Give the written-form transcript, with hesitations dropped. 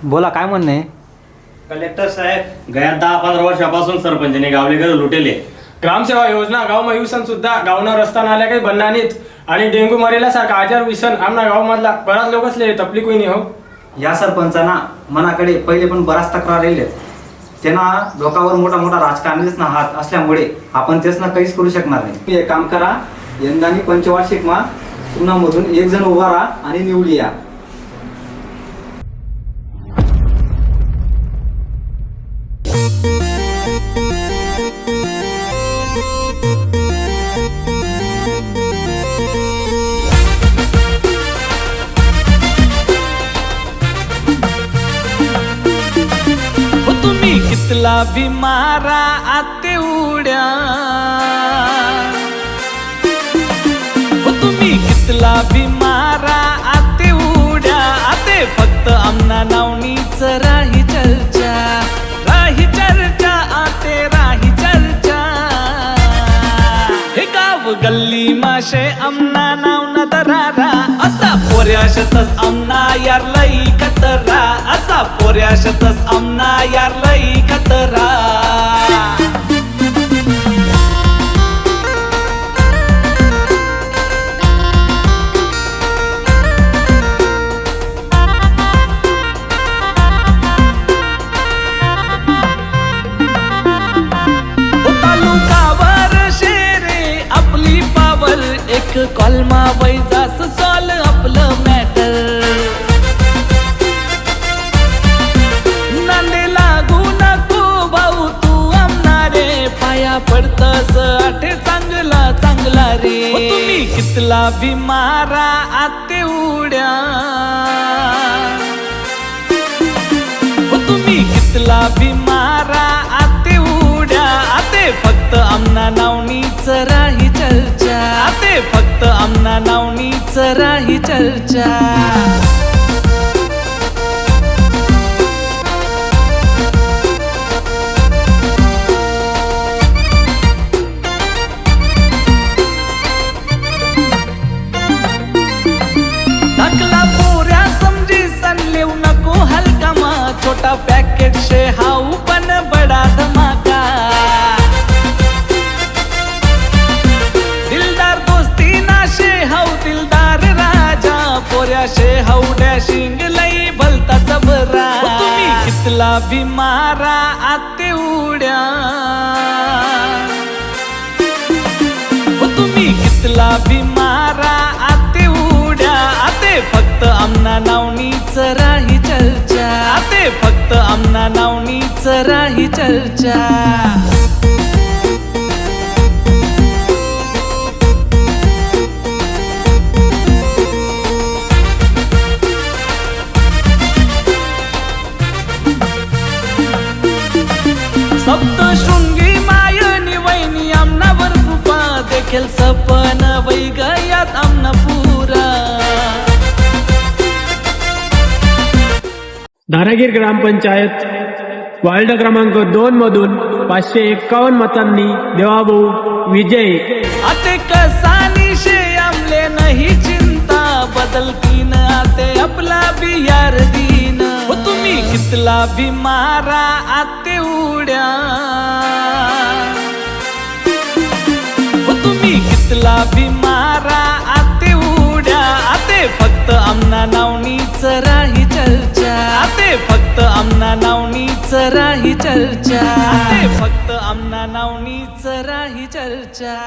बोला, काय म्हणणं आहे? कलेक्टर साहेब, गया 10-15 वर्षापासून सरपंचने गावले घर लुटेले. ग्रामसेवा योजना गावमा येऊसन सुद्धा गावना रस्ता नाल्या काही बनना नाहीत आणि डेंग्यू मरेल्यासारखा आजार विसन आमना गावमधला बराच लोकसले तकलीफ होईनी हो. या सरपंचांना मनाकडे पहिले पण बराच तक्रार राहिले. त्यांना लोकांवर मोठा मोठा राजकारणीच ना हात असल्यामुळे आपण तेच ना काहीच करू शकणार नाही. तुम्ही एक काम करा, यंदानी पंचवार्षिक मा पुण्यामधून एक जण उभा राहा आणि निवडी या. तुम्ही कितला भी मारा आते उड्या, तुम्ही कितला भी मारा आते उड्या, आते फक्त आमना नावनीच राही चर्चा, राही चर्चा, आते राही चर्चा. हे गाव गल्ली माशे आमना नाव न दरारा, असा पोऱ्याशतच आमना यार लई कतरा, असा पोऱ्याशतच आमना यार लई कतरा. तालुकावर शेरे आपली पावर, एक कॉलमा वैजास सॉल आपलं मॅटर. नांदे लागू नको भाऊ तू आमनारे, पाया पडतस आठे चांगला चांगला रे. तुम्ही कितला भी मारा आते उड्या, तुम्ही कितला भी मारा आते उड्या, आते फक्त आमना नावनीच राही चर्चा, आते फक्त आमना नावनीच राही चर्चा. टाकला पोऱ्या समजी सनलेव नको हलका मा, छोटा पॅकेट शे हाऊ पण बडा धमाका. दिलदार दोस्ती नाशे हाऊ दिलदार राजा, पोऱ्या शे हाऊ डॅशिंग लई भलता सबरा. तुम्ही कितला भी मारा आते उड्या, तुम्ही कितला भी मारा आते उड्या, आते फक्त आमना नावनीच राही चर्चा, आते फक्त आमना नावनीच राही चर्चा. सप्तशृंगी मायनी वैनी आमनावर कृपा, देखील सपन वैगयात आमना पुरा. धारागीर ग्रामपंचायत वार्ड क्रमांक 2 मधून 551 मतांनी देवाभाऊ विजय. आते कसानी शे आमले नाही चिंता, बदलकीन आते आपला बियार दीन. तुम्ही कितला भी मारा आते उड्या, तुम्ही कितला भी मारा आते उड्या, आते फक्त आमना नावनीच राही चर्चा, आते फक्त आमना नावनीच राही चर्चा, आते फक्त आमना नावनीच राही चर्चा.